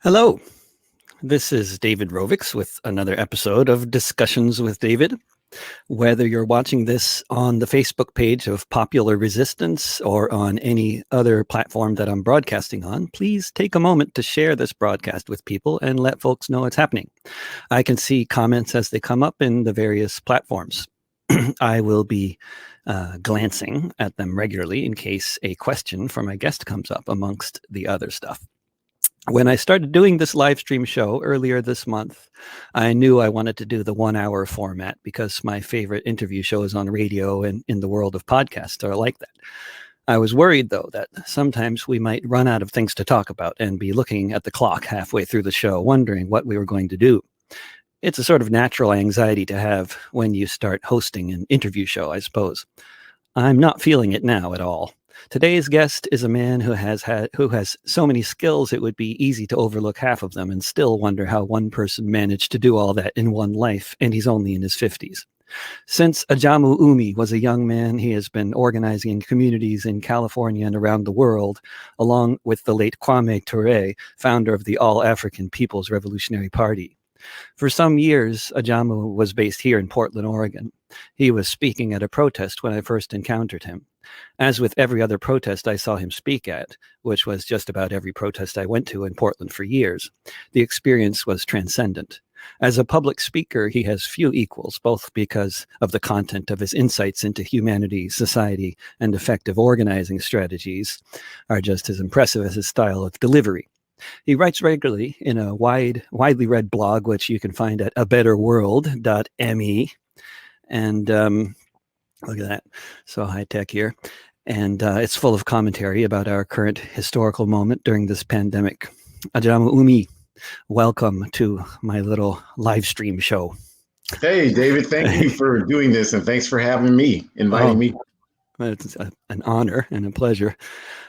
Hello, this is David Rovix with another episode of Discussions with David. Whether you're watching this on the Facebook page of Popular Resistance or on any other platform that I'm broadcasting on, please take a moment to share this broadcast with people and let folks know it's happening. I can see comments as they come up in the various platforms. I will be glancing at them regularly in case a question from my guest comes up amongst the other stuff. When I started doing this live stream show earlier this month, I knew I wanted to do the 1 hour format because my favorite interview shows on radio and in the world of podcasts are like that. I was worried, though, that sometimes we might run out of things to talk about and be looking at the clock halfway through the show, wondering what we were going to do. It's a sort of natural anxiety to have when you start hosting an interview show, I suppose. I'm not feeling it now at all. Today's guest is a man who has so many skills it would be easy to overlook half of them and still wonder how one person managed to do all that in one life, and he's only in his 50s. Since Ahjamu Umi was a young man, he has been organizing communities in California and around the world, along with the late Kwame Ture, founder of the All-African People's Revolutionary Party. For some years, Ahjamu was based here in Portland, Oregon. He was speaking at a protest when I first encountered him. As with every other protest I saw him speak at, which was just about every protest I went to in Portland for years, the experience was transcendent. As a public speaker, he has few equals, both because of the content of his insights into humanity, society, and effective organizing strategies are just as impressive as his style of delivery. He writes regularly in a widely read blog, which you can find at abetterworld.me. And look at that. So high tech here. And it's full of commentary about our current historical moment during this pandemic. Ahjamu Umi, welcome to my little live stream show. Hey, David, thank you for doing this. And thanks for inviting me. It's an honor and a pleasure.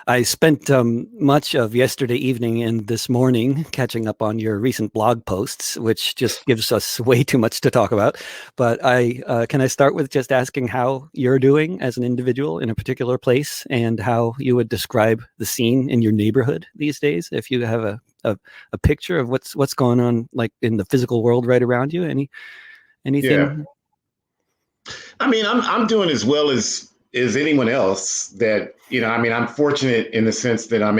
I spent much of yesterday evening and this morning catching up on your recent blog posts, which just gives us way too much to talk about. But can I start with just asking how you're doing as an individual in a particular place and how you would describe the scene in your neighborhood these days? If you have a picture of what's going on, like in the physical world right around you, anything? Yeah. I mean, I'm doing as well as anyone else. That, I'm fortunate in the sense that I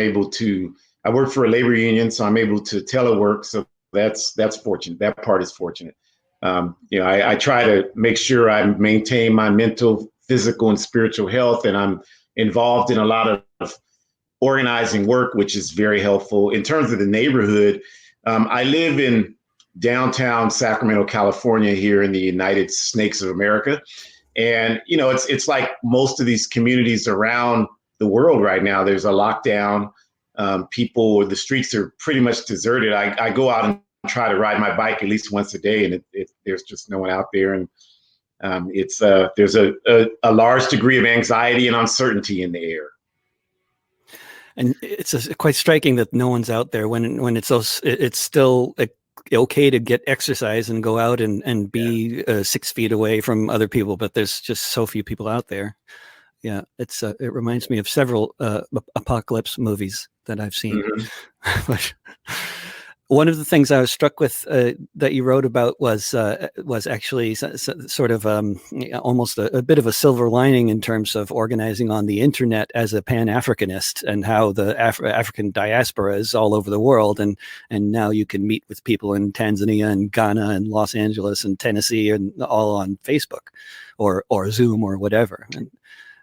work for a labor union, so I'm able to telework. So that's fortunate. That part is fortunate. I try to make sure I maintain my mental, physical, and spiritual health, and I'm involved in a lot of organizing work, which is very helpful. In terms of the neighborhood, I live in downtown Sacramento, California, here in the United Snakes of America. And, it's like most of these communities around the world right now. There's a lockdown. The streets are pretty much deserted. I go out and try to ride my bike at least once a day, and there's just no one out there. And there's a large degree of anxiety and uncertainty in the air. And it's quite striking that no one's out there when it's still okay to get exercise and go out and be 6 feet away from other people, but there's just so few people out there. Yeah, it reminds me of several apocalypse movies that I've seen. Mm-hmm. One of the things I was struck with that you wrote about was actually sort of almost a bit of a silver lining in terms of organizing on the internet as a Pan-Africanist, and how the African diaspora is all over the world, and now you can meet with people in Tanzania and Ghana and Los Angeles and Tennessee and all on Facebook or Zoom or whatever.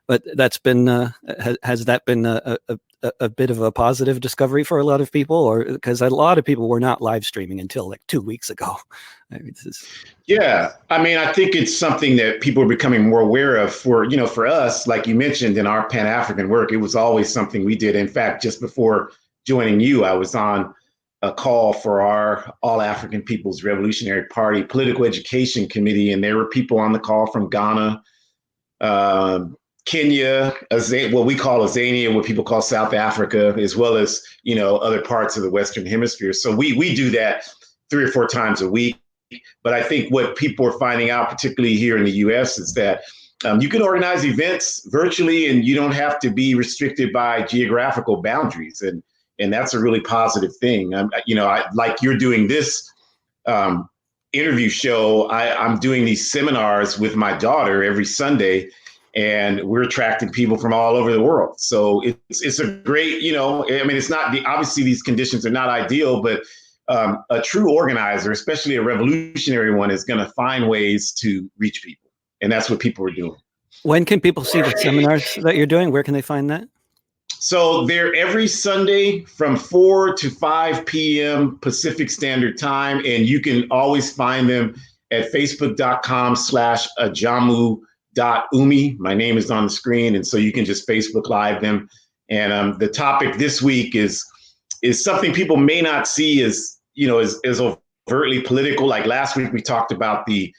But that's been has that been a bit of a positive discovery for a lot of people, or because a lot of people were not live streaming until like 2 weeks ago? Yeah, I think it's something that people are becoming more aware of. For us, like you mentioned in our Pan-African work, it was always something we did. In fact, just before joining you, I was on a call for our All-African People's Revolutionary Party Political Education Committee, and there were people on the call from Ghana, Kenya, what we call Azania, what people call South Africa, as well as, other parts of the Western Hemisphere. So we do that 3 or 4 times a week. But I think what people are finding out, particularly here in the US, is that you can organize events virtually, and you don't have to be restricted by geographical boundaries. And And that's a really positive thing. Like you're doing this interview show, I'm doing these seminars with my daughter every Sunday, and we're attracting people from all over the world. So it's a great, it's not obviously these conditions are not ideal, but a true organizer, especially a revolutionary one, is going to find ways to reach people. And that's what people are doing. When can people see the seminars that you're doing? Where can they find that? So they're every Sunday from 4 to 5 p.m. Pacific Standard Time. And you can always find them at facebook.com/Ahjamu.Umi. My name is on the screen. And so you can just Facebook Live them. And the topic this week is something people may not see as overtly political. Like last week, we talked about the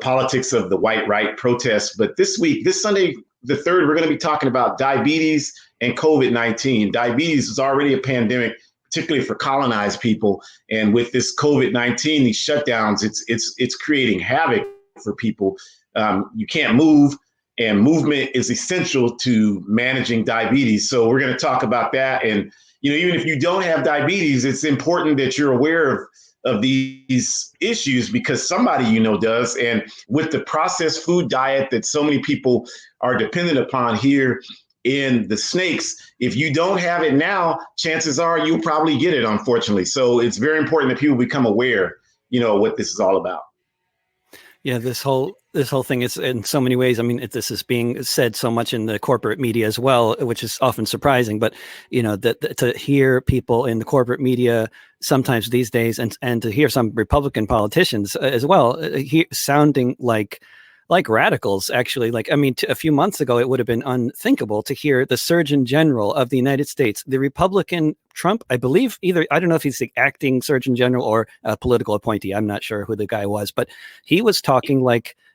politics of the white right protests. But this Sunday, the 3rd, we're going to be talking about diabetes and COVID-19. Diabetes is already a pandemic, particularly for colonized people. And with this COVID-19, these shutdowns, it's creating havoc for people. You can't move, and movement is essential to managing diabetes. So we're going to talk about that. And, even if you don't have diabetes, it's important that you're aware of these issues, because somebody does. And with the processed food diet that so many people are dependent upon here in the snakes, if you don't have it now, chances are you'll probably get it, unfortunately. So it's very important that people become aware, what this is all about. Yeah, this whole thing is in so many ways. I mean, this is being said so much in the corporate media as well, which is often surprising. But that to hear people in the corporate media sometimes these days, and to hear some Republican politicians as well, sounding like radicals, actually. A few months ago, it would have been unthinkable to hear the Surgeon General of the United States, the Republican Trump, I believe, I don't know if he's the acting Surgeon General or a political appointee. I'm not sure who the guy was, but he was talking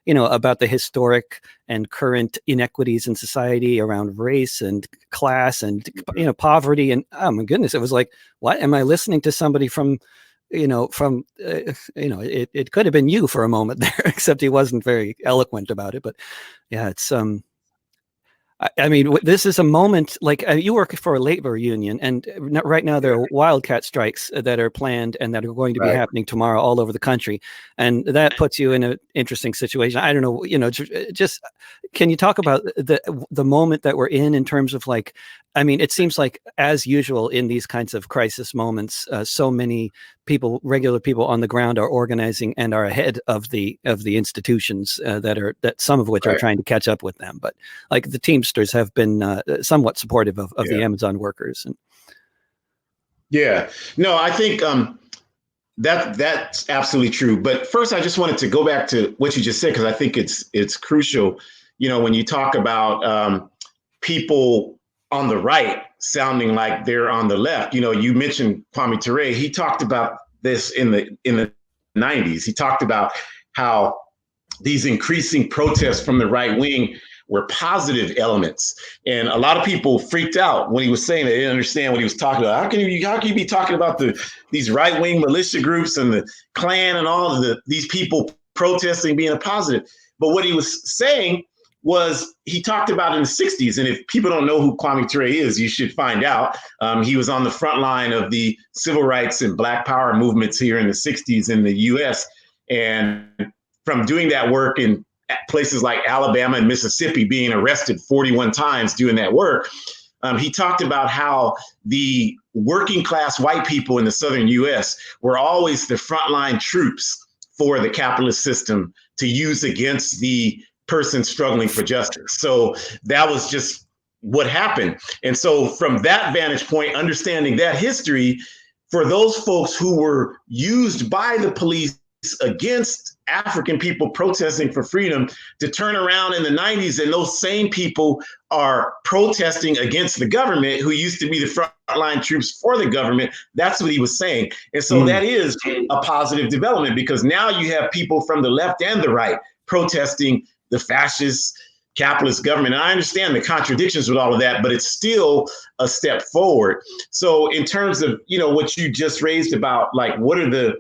about the historic and current inequities in society around race and class and, poverty. And oh my goodness, it was like, what am I listening to somebody from it could have been you for a moment there, except he wasn't very eloquent about it. But yeah, it's this is a moment, you work for a labor union, and right now there are wildcat strikes that are planned and that are going to be happening tomorrow all over the country. And that puts you in an interesting situation. I don't know, just can you talk about the moment that we're in terms of it seems like, as usual in these kinds of crisis moments, so many people, regular people on the ground, are organizing and are ahead of the institutions that some of which are trying to catch up with them. But the Teamsters have been somewhat supportive of the Amazon workers. Yeah, no, I think that's absolutely true. But first, I just wanted to go back to what you just said, because I think it's crucial. When you talk about people on the right sounding like they're on the left, you mentioned Kwame Ture. He talked about this in the 90s. He talked about how these increasing protests from the right wing were positive elements. And a lot of people freaked out when he was saying that. They didn't understand what he was talking about. How can you be talking about these right-wing militia groups and the Klan and all of these people protesting being a positive? But what he was saying was, he talked about in the 60s. And if people don't know who Kwame Ture is, you should find out. He was on the front line of the civil rights and Black Power movements here in the 60s in the US. And from doing that work in places like Alabama and Mississippi, being arrested 41 times doing that work, he talked about how the working class white people in the southern US were always the frontline troops for the capitalist system to use against the person struggling for justice. So that was just what happened. And so from that vantage point, understanding that history, for those folks who were used by the police against African people protesting for freedom, to turn around in the 90s and those same people are protesting against the government, who used to be the frontline troops for the government. That's what he was saying. And so that is a positive development, because now you have people from the left and the right protesting the fascist capitalist government. And I understand the contradictions with all of that, but it's still a step forward. So in terms of, what you just raised about, what are the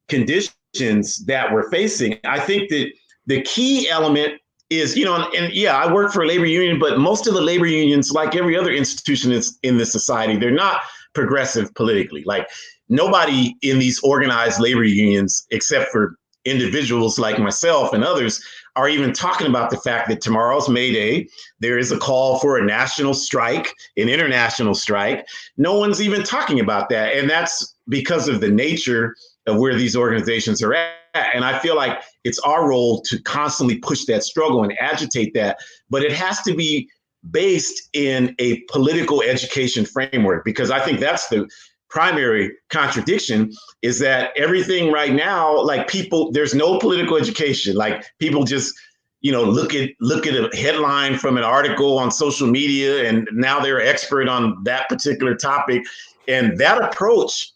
conditions that we're facing, I think that the key element is, I work for a labor union, but most of the labor unions, like every other institution in this society, they're not progressive politically. Like nobody in these organized labor unions, except for individuals like myself and others, are even talking about the fact that tomorrow's May Day. There is a call for a national strike, an international strike. No one's even talking about that. And that's because of the nature of where these organizations are at. And I feel like it's our role to constantly push that struggle and agitate that. But it has to be based in a political education framework, because I think that's the primary contradiction, is that everything right now, like people, there's no political education. Like people just, look at a headline from an article on social media, and now they're expert on that particular topic. And that approach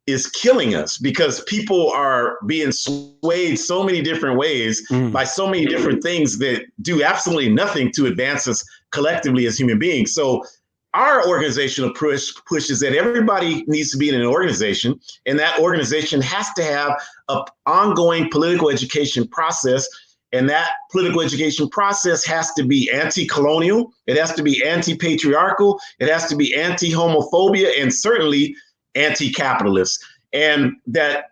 is killing us, because people are being swayed so many different ways by so many different things that do absolutely nothing to advance us collectively as human beings. So our organizational push is that everybody needs to be in an organization, and that organization has to have an ongoing political education process. And that political education process has to be anti-colonial, it has to be anti-patriarchal, it has to be anti-homophobia, and certainly anti-capitalist. And that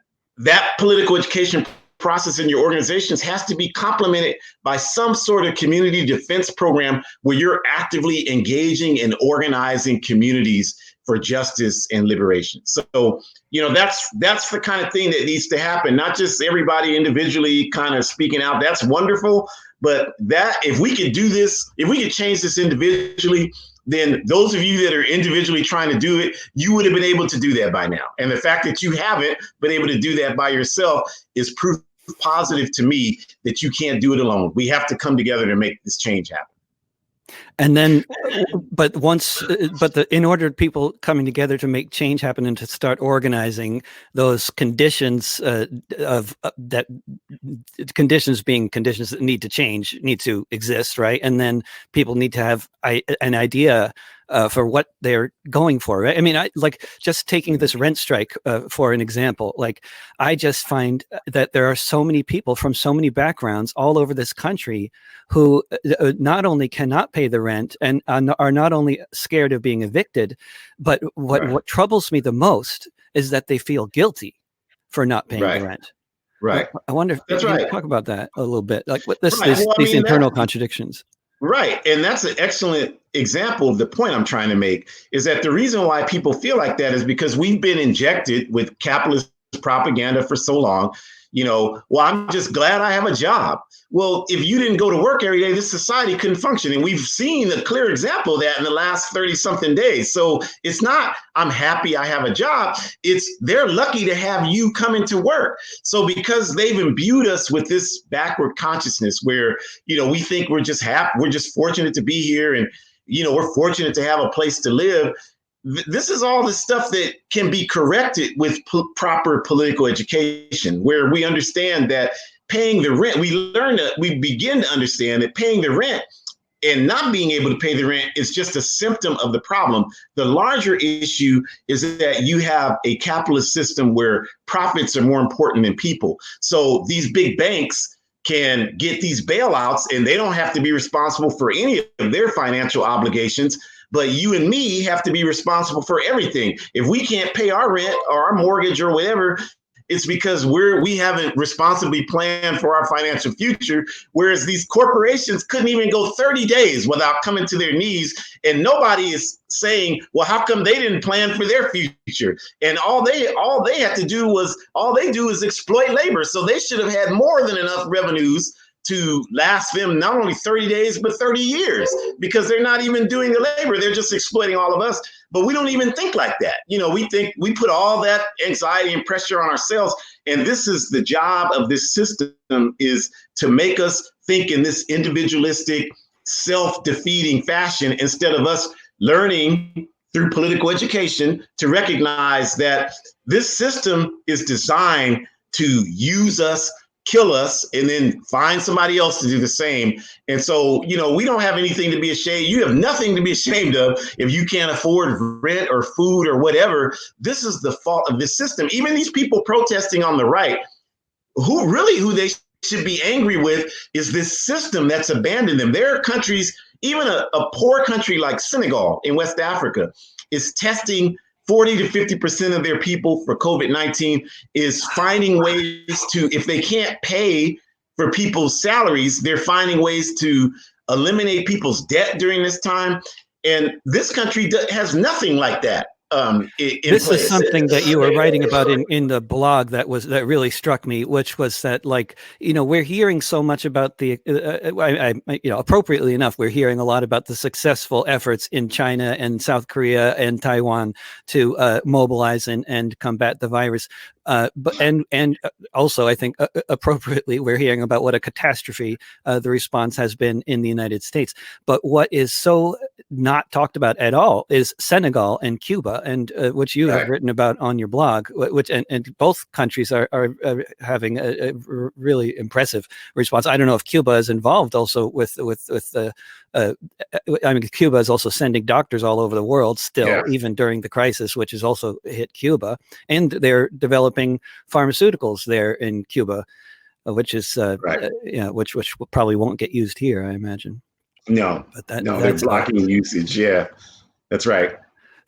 political education process in your organizations has to be complemented by some sort of community defense program where you're actively engaging and organizing communities for justice and liberation. So, that's the kind of thing that needs to happen, not just everybody individually kind of speaking out. That's wonderful. But that if we could do this, if we could change this individually, then those of you that are individually trying to do it, you would have been able to do that by now. And the fact that you haven't been able to do that by yourself is proof positive to me that you can't do it alone. We have to come together to make this change happen. And then, in order people coming together to make change happen and to start organizing, those conditions conditions being conditions that need to change, need to exist, right? And then people need to have an idea for what they're going for, right? I mean, just taking this rent strike for an example, like I just find that there are so many people from so many backgrounds all over this country who not only cannot pay the rent and are not only scared of being evicted, but what troubles me the most is that they feel guilty for not paying the rent. Right. I wonder if that's you right. can talk about that a little bit, like what these internal contradictions. Right. And that's an excellent example of the point I'm trying to make, is that the reason why people feel like that is because we've been injected with capitalist propaganda for so long. I'm just glad I have a job. Well, if you didn't go to work every day, this society couldn't function. And we've seen a clear example of that in the last 30 something days. So it's not, I'm happy I have a job. It's they're lucky to have you come into work. So because they've imbued us with this backward consciousness where, we think we're just happy, we're just fortunate to be here. And, we're fortunate to have a place to live. This is all the stuff that can be corrected with proper political education, where we understand that paying the rent, we begin to understand that paying the rent and not being able to pay the rent is just a symptom of the problem. The larger issue is that you have a capitalist system where profits are more important than people. So these big banks can get these bailouts and they don't have to be responsible for any of their financial obligations. But you and me have to be responsible for everything. If we can't pay our rent or our mortgage or whatever, it's because we haven't responsibly planned for our financial future. Whereas these corporations couldn't even go 30 days without coming to their knees. And nobody is saying, well, how come they didn't plan for their future? And all they had to do is exploit labor. So they should have had more than enough revenues to last them not only 30 days, but 30 years, because they're not even doing the labor. They're just exploiting all of us. But we don't even think like that. We think we put all that anxiety and pressure on ourselves. And this is the job of this system, is to make us think in this individualistic, self-defeating fashion, instead of us learning through political education to recognize that this system is designed to use us, kill us, and then find somebody else to do the same. And so, we don't have anything to be ashamed. You have nothing to be ashamed of if you can't afford rent or food or whatever. This is the fault of this system. Even these people protesting on the right, who they should be angry with is this system that's abandoned them. There are countries, even a poor country like Senegal in West Africa, is testing 40 to 50% of their people for COVID-19 is finding ways to, if they can't pay for people's salaries, they're finding ways to eliminate people's debt during this time. And this country has nothing like that. This is something that you were writing about in the blog that really struck me, which was that, like, we're hearing so much about the appropriately enough, we're hearing a lot about the successful efforts in China and South Korea and Taiwan to mobilize and combat the virus. But also, I think appropriately, we're hearing about what a catastrophe the response has been in the United States. But what is so not talked about at all is Senegal and Cuba, and which you have written about on your blog. Which and both countries are having a really impressive response. I don't know if Cuba is involved also with the. Cuba is also sending doctors all over the world still, even during the crisis, which has also hit Cuba, and they're developing pharmaceuticals there in Cuba, which is which probably won't get used here, I imagine. No, but they're blocking usage. Yeah, that's right.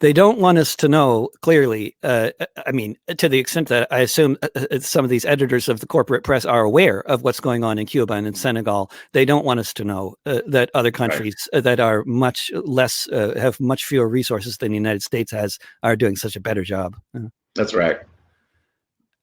They don't want us to know clearly. To the extent that I assume some of these editors of the corporate press are aware of what's going on in Cuba and in Senegal. They don't want us to know that other countries that are much less, have much fewer resources than the United States has, are doing such a better job. That's right.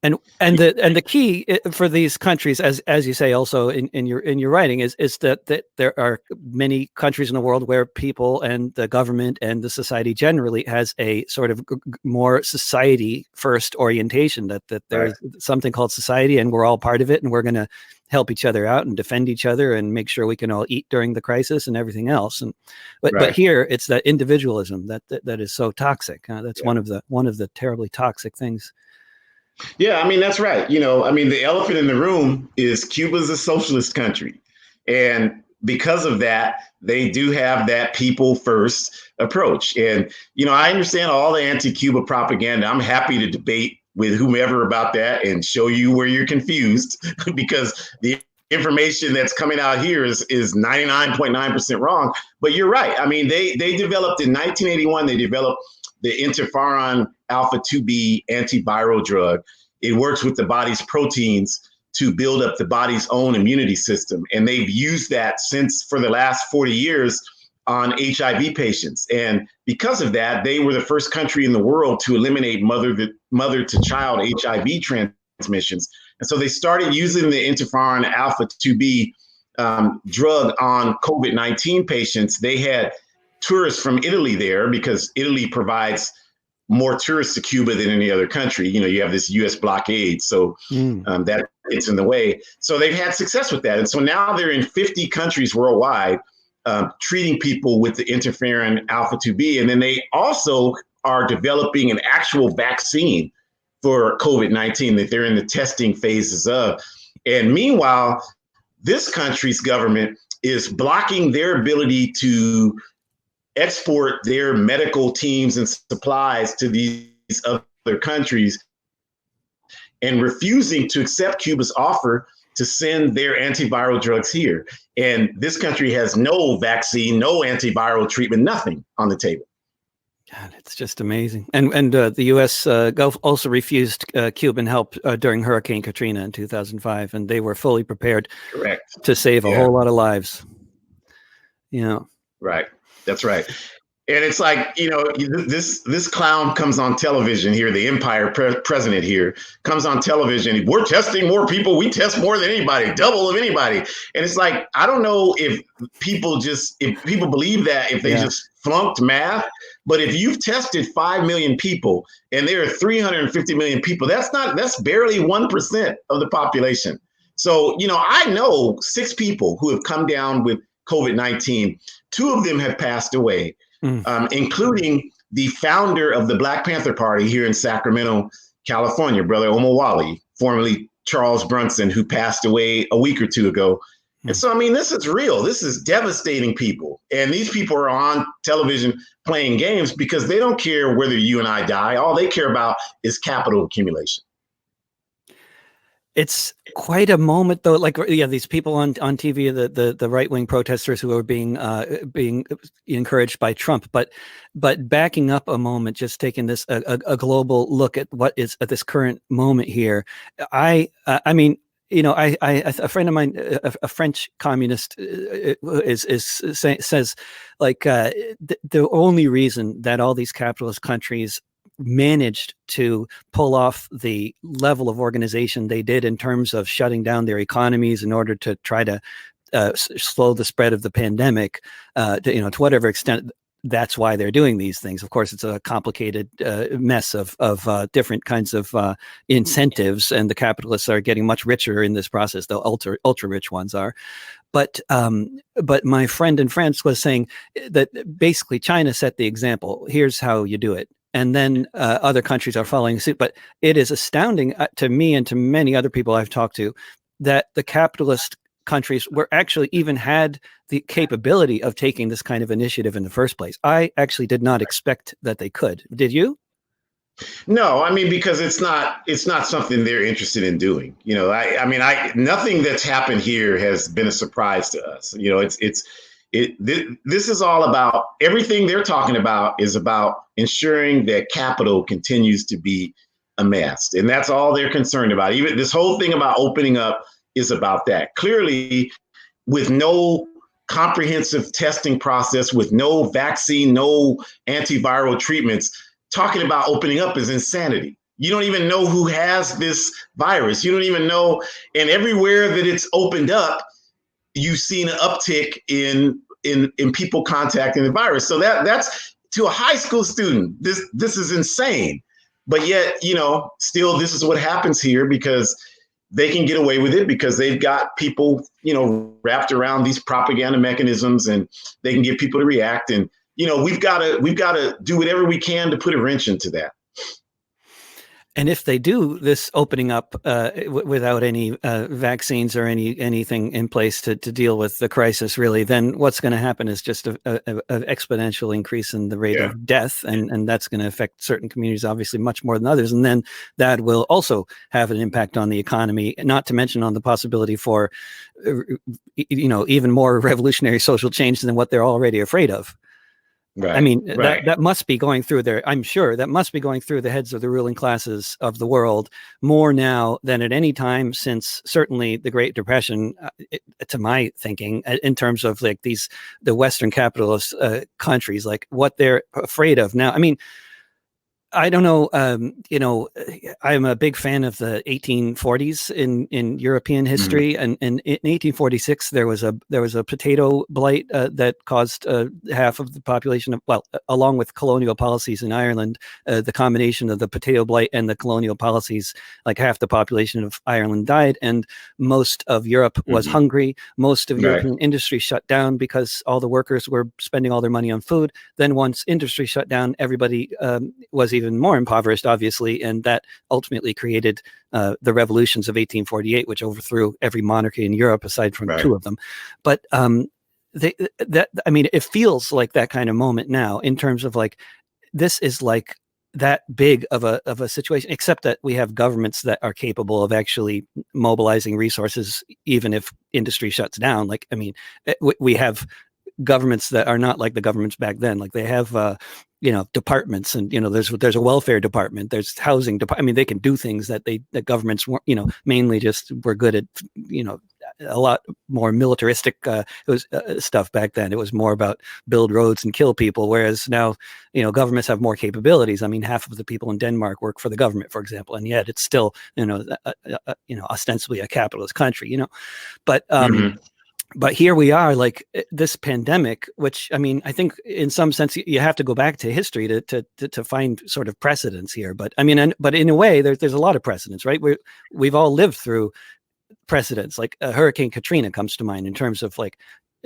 And the key for these countries, as you say also in your writing, is that there are many countries in the world where people and the government and the society generally has a sort of more society first orientation, that there's something called society and we're all part of it, and we're going to help each other out and defend each other and make sure we can all eat during the crisis and everything else. But here it's that individualism that is so toxic. That's one of the terribly toxic things. Yeah, that's right. The elephant in the room is Cuba's a socialist country. And because of that, they do have that people first approach. And, I understand all the anti-Cuba propaganda. I'm happy to debate with whomever about that and show you where you're confused, because the information that's coming out here is 99.9% wrong. But you're right. They developed in 1981, they developed the interferon alpha 2B antiviral drug. It works with the body's proteins to build up the body's own immunity system. And they've used that for the last 40 years on HIV patients. And because of that, they were the first country in the world to eliminate mother to child HIV transmissions. And so they started using the interferon alpha 2B drug on COVID-19 patients. They had tourists from Italy there because Italy provides more tourists to Cuba than any other country. You have this U.S. blockade, so that gets in the way. So they've had success with that. And so now they're in 50 countries worldwide treating people with the interferon alpha 2B. And then they also are developing an actual vaccine for COVID-19 that they're in the testing phases of. And meanwhile, this country's government is blocking their ability to export their medical teams and supplies to these other countries, and refusing to accept Cuba's offer to send their antiviral drugs here. And this country has no vaccine, no antiviral treatment, nothing on the table. God, it's just amazing. And the U.S. Gulf also refused Cuban help during Hurricane Katrina in 2005, and they were fully prepared to save a whole lot of lives. Right. That's right. And it's like, this clown comes on television here, the empire president here comes on television. We're testing more people. We test more than anybody, double of anybody. And it's like, I don't know if people believe that, if they just flunked math. But if you've tested 5 million people and there are 350 million people, that's barely 1% of the population. So, I know 6 people who have come down with COVID-19. 2 of them have passed away, including the founder of the Black Panther Party here in Sacramento, California, Brother Omowale, formerly Charles Brunson, who passed away a week or 2 ago. And so, this is real. This is devastating people. And these people are on television playing games because they don't care whether you and I die. All they care about is capital accumulation. It's quite a moment, though. Like, yeah, these people on TV, the right wing protesters who are being encouraged by Trump, but backing up a moment, just taking this a global look at what is at this current moment here. I mean, a friend of mine, a French communist, says like the only reason that all these capitalist countries managed to pull off the level of organization they did in terms of shutting down their economies in order to try to slow the spread of the pandemic, to whatever extent. That's why they're doing these things. Of course, it's a complicated mess of different kinds of incentives, and the capitalists are getting much richer in this process. The ultra rich ones are. But my friend in France was saying that basically China set the example. Here's how you do it. And then other countries are following suit. But it is astounding to me and to many other people I've talked to that the capitalist countries were actually even had the capability of taking this kind of initiative in the first place. I actually did not expect that they could. Did you? No, I mean, because it's not something they're interested in doing. Nothing that's happened here has been a surprise to us. This is all about everything they're talking about is about ensuring that capital continues to be amassed. And that's all they're concerned about. Even this whole thing about opening up is about that. Clearly, with no comprehensive testing process, with no vaccine, no antiviral treatments, talking about opening up is insanity. You don't even know who has this virus. You don't even know. And everywhere that it's opened up, you've seen an uptick in people contacting the virus. So that's to a high school student. This is insane. But yet, still this is what happens here because they can get away with it because they've got people, wrapped around these propaganda mechanisms and they can get people to react. And, we've got to do whatever we can to put a wrench into that. And if they do this opening up without any vaccines or anything in place to deal with the crisis, really, then what's going to happen is just an exponential increase in the rate of death. And that's going to affect certain communities, obviously, much more than others. And then that will also have an impact on the economy, not to mention on the possibility for, even more revolutionary social change than what they're already afraid of. Right, I mean, right. that must be going through I'm sure that must be going through the heads of the ruling classes of the world more now than at any time since certainly the Great Depression, to my thinking, in terms of like the Western capitalist countries, like what they're afraid of now. I mean, I don't know. I'm a big fan of the 1840s in European history, and in 1846 there was a potato blight that caused half of the population along with colonial policies in Ireland, the combination of the potato blight and the colonial policies, like half the population of Ireland died, and most of Europe was hungry. Most of European industry shut down because all the workers were spending all their money on food. Then once industry shut down, everybody was even more impoverished, obviously, and that ultimately created the revolutions of 1848, which overthrew every monarchy in Europe aside from two of them. But it feels like that kind of moment now in terms of like this is like that big of a situation, except that we have governments that are capable of actually mobilizing resources even if industry shuts down. Like, I mean, we have governments that are not like the governments back then. Like they have departments, and there's a welfare department, there's housing department. I mean, they can do things that governments weren't, mainly just were good at, a lot more militaristic it was stuff back then. It was more about build roads and kill people, whereas now governments have more capabilities. I mean, half of the people in Denmark work for the government, for example, and yet it's still ostensibly a capitalist country. But But here we are, like this pandemic, which, I mean, I think in some sense you have to go back to history to find sort of precedents here. But I mean, but in a way, there's a lot of precedents, right? We've all lived through precedents. Like Hurricane Katrina comes to mind in terms of like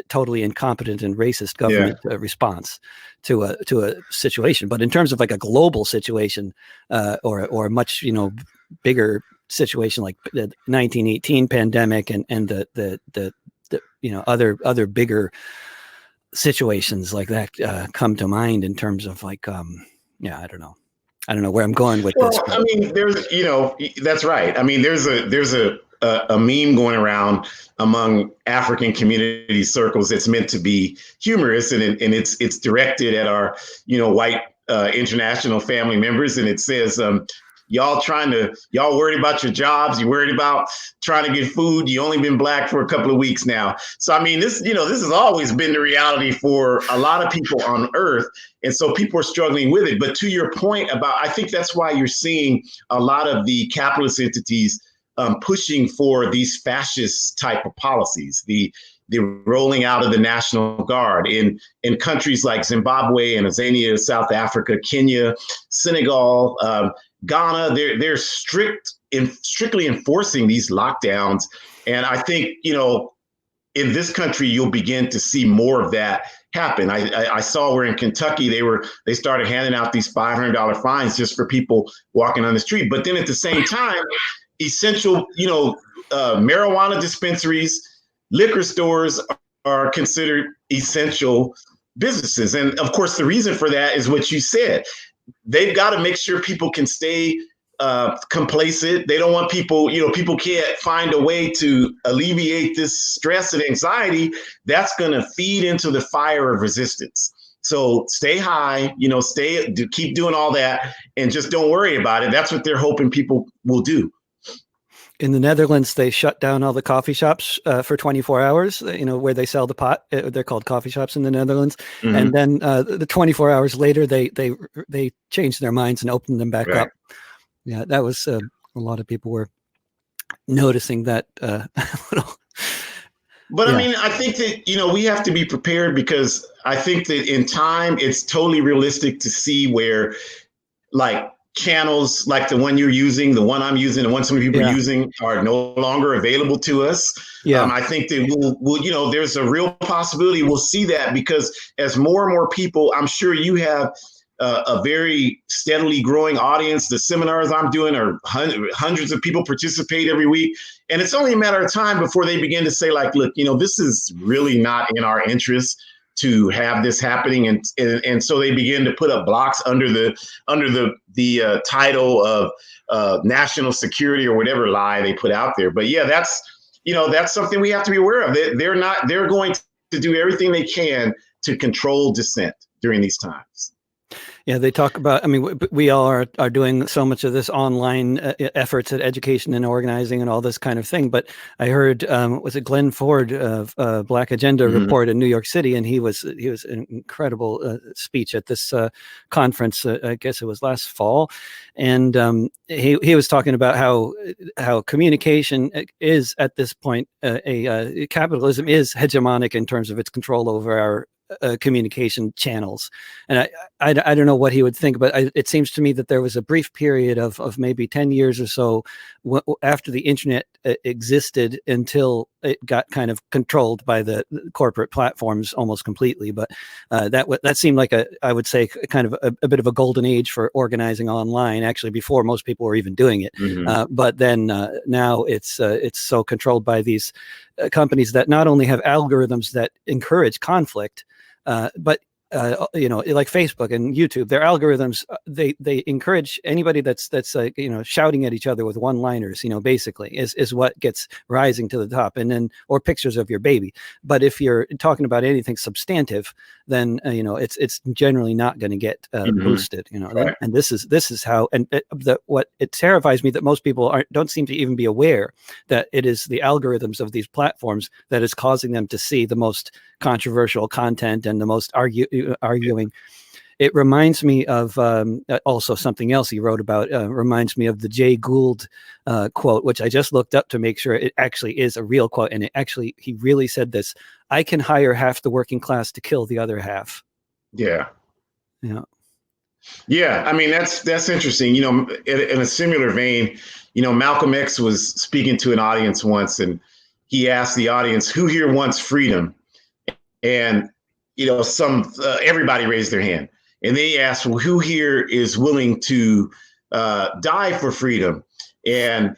totally incompetent and racist government response to a situation. But in terms of like a global situation or a much bigger situation like the 1918 pandemic and the other bigger situations like that come to mind in terms of like I don't know. I don't know where I'm going with this, Well, but I mean, that's right. I mean, there's a meme going around among African community circles that's meant to be humorous, and it's directed at our white international family members, and it says, y'all worried about your jobs, you worried about trying to get food, you only been black for a couple of weeks now. So I mean, this has always been the reality for a lot of people on Earth. And so people are struggling with it. But to your point about, I think that's why you're seeing a lot of the capitalist entities pushing for these fascist type of policies, the rolling out of the National Guard in countries like Zimbabwe and Tanzania, South Africa, Kenya, Senegal, Ghana. They're strictly enforcing these lockdowns. And I think, in this country, you'll begin to see more of that happen. I saw where in Kentucky they started handing out these $500 fines just for people walking on the street. But then at the same time, essential, marijuana dispensaries, liquor stores are considered essential businesses. And of course, the reason for that is what you said. They've got to make sure people can stay complacent. They don't want people, people can't find a way to alleviate this stress and anxiety. That's going to feed into the fire of resistance. So stay high, keep doing all that and just don't worry about it. That's what they're hoping people will do. In the Netherlands, they shut down all the coffee shops for 24 hours, where they sell the pot. They're called coffee shops in the Netherlands. Mm-hmm. And then the 24 hours later, they changed their minds and opened them back up. Yeah, that was a lot of people were noticing that. But I mean, I think that, we have to be prepared, because I think that in time, it's totally realistic to see where, like, channels like the one you're using, the one I'm using, the one some people are using are no longer available to us. Yeah. I think that we'll, there's a real possibility we'll see that, because as more and more people, I'm sure you have a very steadily growing audience. The seminars I'm doing are hundreds of people participate every week. And it's only a matter of time before they begin to say, like, look, this is really not in our interest to have this happening. And so they begin to put up blocks under the title of national security or whatever lie they put out there. But yeah, that's something we have to be aware of. They're going to do everything they can to control dissent during these times. Yeah, they talk about, I mean, we all are doing so much of this online efforts at education and organizing and all this kind of thing. But I heard, was it Glenn Ford of Black Agenda report in New York City, and he was an incredible speech at this conference. I guess it was last fall, and he was talking about how communication is at this point capitalism is hegemonic in terms of its control over our communication channels. And I don't know what he would think, but it seems to me that there was a brief period of maybe 10 years or so after the internet existed until it got kind of controlled by the corporate platforms almost completely. But that seemed like I would say kind of a bit of a golden age for organizing online, actually, before most people were even doing it. But then now it's so controlled by these companies that not only have algorithms that encourage conflict, but like Facebook and YouTube, their algorithms, they encourage anybody that's shouting at each other with one-liners, basically is what gets rising to the top, and then, or pictures of your baby. But if you're talking about anything substantive, then it's generally not going to get boosted, right. And this is how, and what it terrifies me that most people don't seem to even be aware that it is the algorithms of these platforms that is causing them to see the most controversial content and the most arguing. It reminds me of also something else he wrote about. Reminds me of the Jay Gould quote, which I just looked up to make sure it actually is a real quote. And he really said this: "I can hire half the working class to kill the other half." Yeah. I mean, that's interesting. In a similar vein, Malcolm X was speaking to an audience once, and he asked the audience, "Who here wants freedom?" And everybody raised their hand. And they asked, well, who here is willing to die for freedom? And,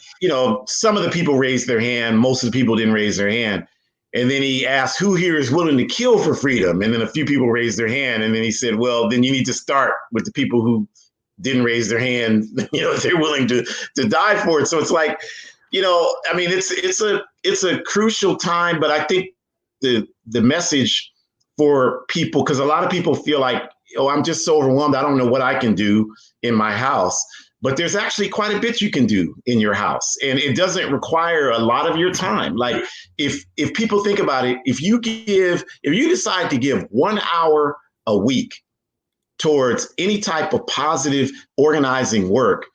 some of the people raised their hand. Most of the people didn't raise their hand. And then he asked, who here is willing to kill for freedom? And then a few people raised their hand. And then he said, well, then you need to start with the people who didn't raise their hand, they're willing to die for it. So it's like, I mean, it's a crucial time, but I think the message for people, because a lot of people feel like, oh, I'm just so overwhelmed, I don't know what I can do in my house. But there's actually quite a bit you can do in your house, and it doesn't require a lot of your time. Like if people think about it, if you decide to give 1 hour a week towards any type of positive organizing work,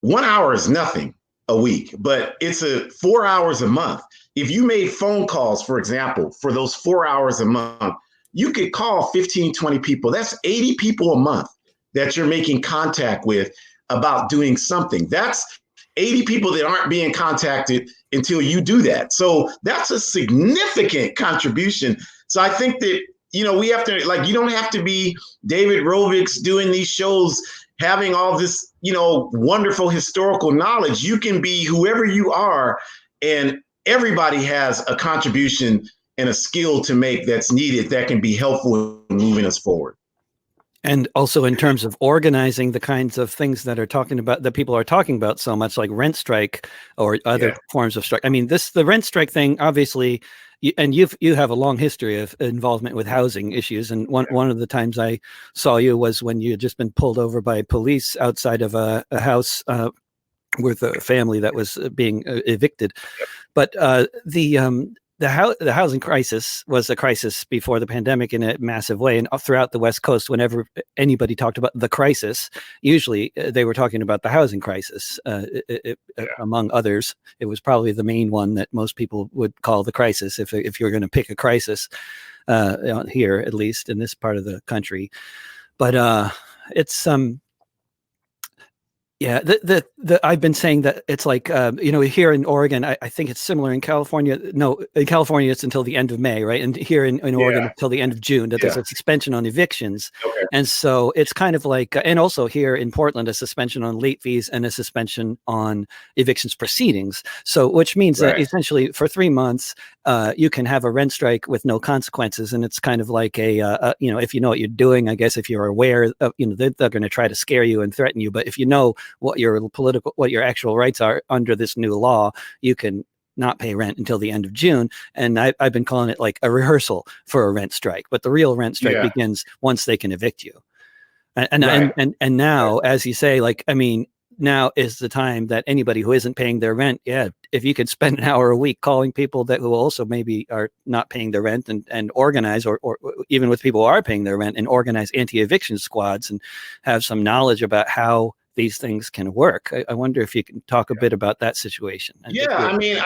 1 hour is nothing a week, but it's 4 hours a month. If you made phone calls, for example, for those 4 hours a month, you could call 15, 20 people. That's 80 people a month that you're making contact with about doing something. That's 80 people that aren't being contacted until you do that. So that's a significant contribution. So I think that, we have to, like, you don't have to be David Rovics doing these shows, having all this, wonderful historical knowledge. You can be whoever you are, and everybody has a contribution and a skill to make that's needed that can be helpful in moving us forward. And also in terms of organizing the kinds of things that people are talking about so much, like rent strike or other forms of strike. I mean, the rent strike thing, obviously, and you have a long history of involvement with housing issues. And one of the times I saw you was when you had just been pulled over by police outside of a house with a family that was being evicted. But the housing crisis was a crisis before the pandemic in a massive way. And throughout the West Coast, whenever anybody talked about the crisis, usually they were talking about the housing crisis. Among others, it was probably the main one that most people would call the crisis if you're going to pick a crisis here, at least in this part of the country. But it's yeah, I've been saying that it's like, here in Oregon, I think it's similar in California. No, in California, it's until the end of May, right? And here in Oregon, until the end of June, that there's a suspension on evictions. Okay. And so it's kind of like, and also here in Portland, a suspension on late fees and a suspension on evictions proceedings. So, which means that essentially for 3 months, you can have a rent strike with no consequences. And it's kind of like if you know what you're doing, I guess if you're aware of, they're going to try to scare you and threaten you. But if you know what your actual rights are under this new law, you can not pay rent until the end of June. And I've been calling it like a rehearsal for a rent strike, but the real rent strike begins once they can evict you. And now, as you say, like, I mean, now is the time that anybody who isn't paying their rent, if you could spend an hour a week calling people who also maybe are not paying their rent and organize, or even with people who are paying their rent, and organize anti-eviction squads and have some knowledge about how these things can work. I wonder if you can talk a bit about that situation. I mean,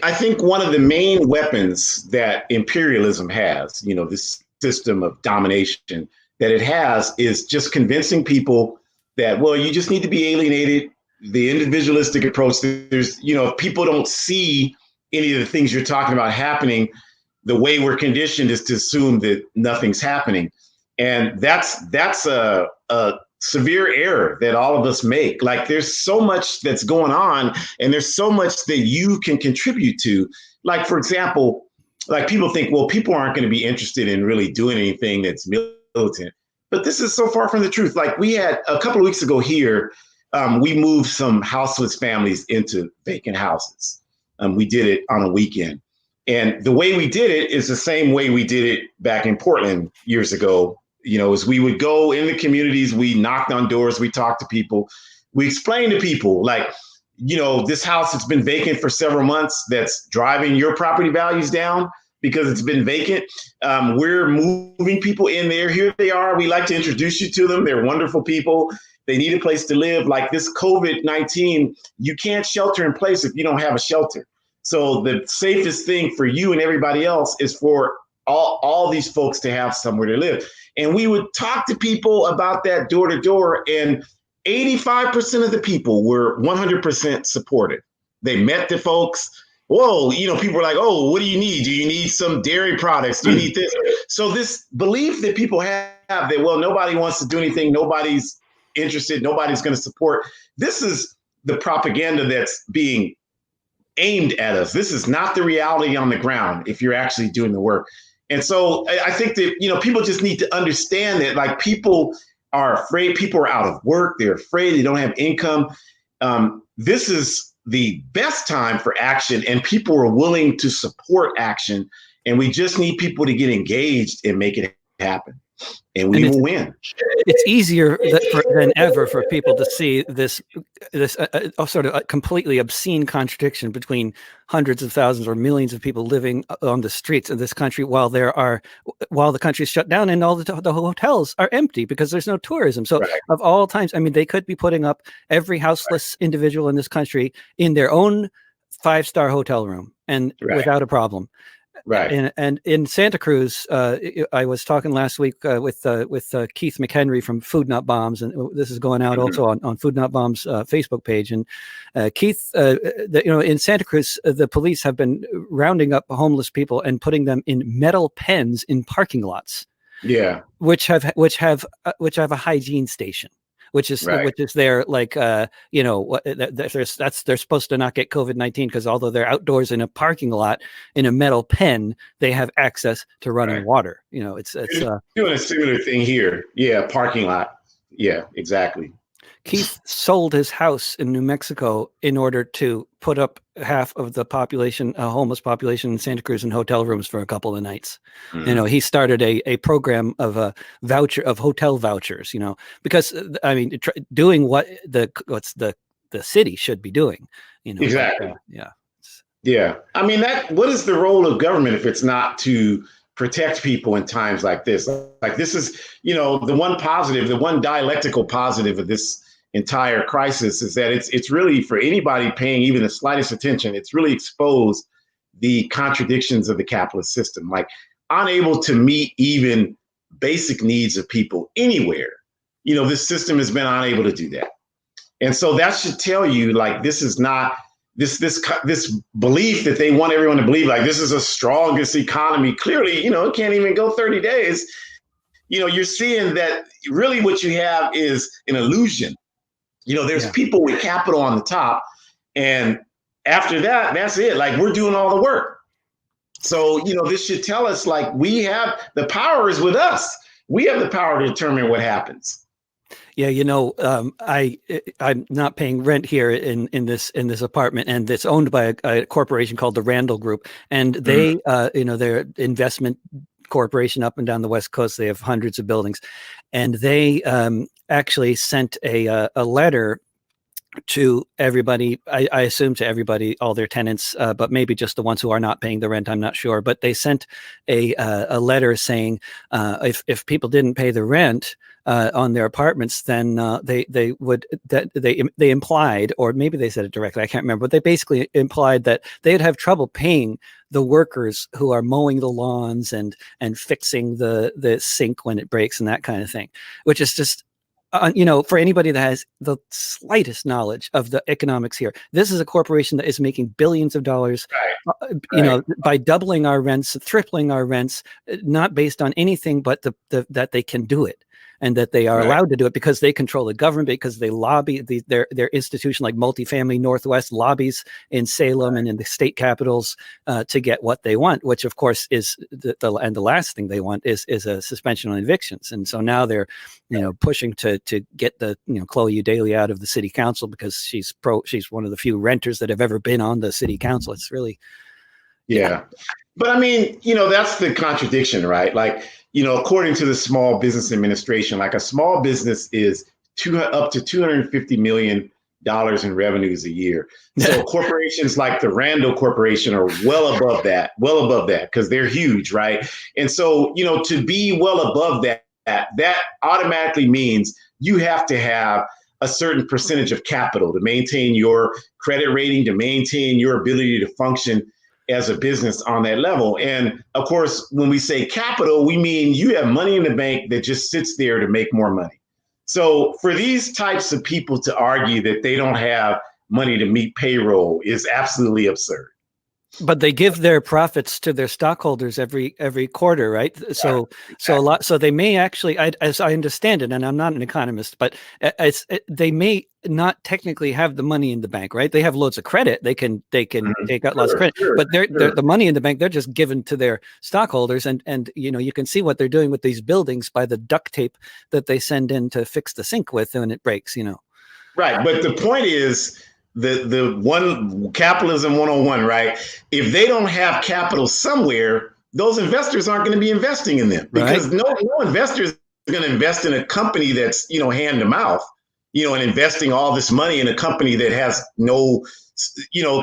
I think one of the main weapons that imperialism has, this system of domination that it has, is just convincing people that, well, you just need to be alienated. The individualistic approach, there's, if people don't see any of the things you're talking about happening, the way we're conditioned is to assume that nothing's happening. And that's a severe error that all of us make. Like, there's so much that's going on, and there's so much that you can contribute to. Like, for example, like, people think, well, people aren't going to be interested in really doing anything that's militant. But this is so far from the truth. Like, we had a couple of weeks ago here, we moved some houseless families into vacant houses. We did it on a weekend. And the way we did it is the same way we did it back in Portland years ago. As we would go in the communities, we knocked on doors, we talked to people, we explained to people, like, this house has been vacant for several months, that's driving your property values down because it's been vacant. We're moving people in there. Here they are. We like to introduce you to them. They're wonderful people. They need a place to live. Like, this COVID-19, you can't shelter in place if you don't have a shelter. So the safest thing for you and everybody else is for all these folks to have somewhere to live. And we would talk to people about that door to door, and 85% of the people were 100% supportive. They met the folks. Whoa, people were like, oh, what do you need? Do you need some dairy products? Do you need this? So this belief that people have that, well, nobody wants to do anything, nobody's interested, nobody's going to support. This is the propaganda that's being aimed at us. This is not the reality on the ground if you're actually doing the work. And so I think that, people just need to understand that, like, people are afraid. People are out of work. They're afraid. They don't have income. This is the best time for action, and people are willing to support action. And we just need people to get engaged and make it happen. And we will win. It's easier than ever for people to see this sort of completely obscene contradiction between hundreds of thousands or millions of people living on the streets of this country while the country's shut down and all the hotels are empty because there's no tourism. So of all times, I mean, they could be putting up every houseless individual in this country in their own 5-star hotel room and without a problem. Right. And in Santa Cruz, I was talking last week with Keith McHenry from Food Not Bombs, and this is going out also on Food Not Bombs Facebook page. And Keith, in Santa Cruz, the police have been rounding up homeless people and putting them in metal pens in parking lots. Yeah, which have a hygiene station. Which is their like they're supposed to not get COVID-19 because although they're outdoors in a parking lot in a metal pen, they have access to running water. It's doing a similar thing here. Yeah, parking lot. Yeah, exactly. Keith sold his house in New Mexico in order to put up half of the population, homeless population in Santa Cruz in hotel rooms for a couple of nights. He started a program of hotel vouchers, because I mean, doing what the city should be doing, Exactly. Yeah. Yeah. I mean, what is the role of government if it's not to protect people in times like this? Like this is, the one dialectical positive of this entire crisis is that it's really, for anybody paying even the slightest attention, it's really exposed the contradictions of the capitalist system, like unable to meet even basic needs of people anywhere. This system has been unable to do that. And so that should tell you, like, this is not this belief that they want everyone to believe, like this is the strongest economy. Clearly, it can't even go 30 days. You're seeing that really what you have is an illusion. There's people with capital on the top, and after that, that's it. Like, we're doing all the work. So, this should tell us, like, we have the power is with us. We have the power to determine what happens. Yeah, I'm not paying rent here in this apartment, and it's owned by a corporation called the Randall Group, and they, they're investment corporation up and down the West Coast. They have hundreds of buildings, and they actually sent a letter to everybody. I assume to everybody, all their tenants, but maybe just the ones who are not paying the rent. I'm not sure. But they sent a letter saying if people didn't pay the rent on their apartments, then they implied, or maybe they said it directly, I can't remember, but they basically implied that they'd have trouble paying the workers who are mowing the lawns and fixing the sink when it breaks and that kind of thing, which is just for anybody that has the slightest knowledge of the economics here, this is a corporation that is making billions of dollars, by doubling our rents, tripling our rents, not based on anything but that they can do it. And that they are allowed to do it because they control the government, because they lobby their institution, like Multifamily Northwest lobbies in Salem and in the state capitals to get what they want, which of course is the last thing they want is a suspension on evictions. And so now they're pushing to get the Chloe Eudaly out of the city council because she's one of the few renters that have ever been on the city council. It's really But I mean, that's the contradiction, right? Like, according to the Small Business Administration, like a small business is up to $250 million in revenues a year. So corporations like the Randall Corporation are well above that, because they're huge, right? And so, to be well above that automatically means you have to have a certain percentage of capital to maintain your credit rating, to maintain your ability to function as a business on that level. And of course, when we say capital, we mean you have money in the bank that just sits there to make more money. So for these types of people to argue that they don't have money to meet payroll is absolutely absurd. But they give their profits to their stockholders every quarter, right? So a lot. So they may actually, as I understand it, and I'm not an economist, but they may not technically have the money in the bank, right? They have loads of credit. They can take out lots of credit, but they're the money in the bank. They're just given to their stockholders, and you can see what they're doing with these buildings by the duct tape that they send in to fix the sink with when it breaks. Right, but the point is the one capitalism 101, right? If they don't have capital somewhere, those investors aren't going to be investing in them, because no investor is going to invest in a company that's hand to mouth, and investing all this money in a company that has no,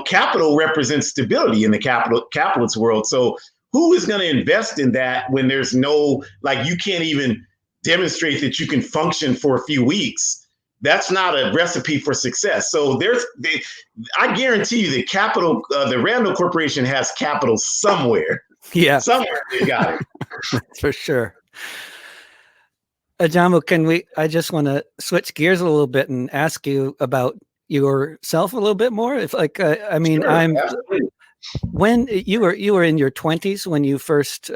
capital represents stability in the capitalist world. So who is going to invest in that when there's no, like, you can't even demonstrate that you can function for a few weeks? That's not a recipe for success. So I guarantee you that the Randall Corporation has capital somewhere. Yeah, somewhere they got it. For sure. Ahjamu, I just want to switch gears a little bit and ask you about yourself a little bit more. If sure, absolutely. When you were in your 20s when you first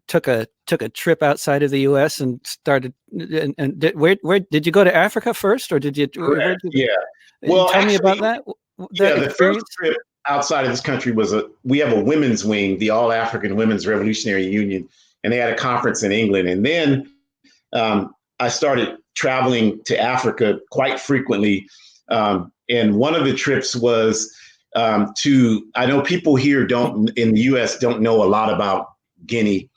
took a trip outside of the U.S. and started, where did you go to Africa first, or did you? Yeah. Well, tell me about that. The first trip outside of this country we have a women's wing, the All African Women's Revolutionary Union, and they had a conference in England. And then I started traveling to Africa quite frequently. And one of the trips was I know people here in the U.S. don't know a lot about Guinea.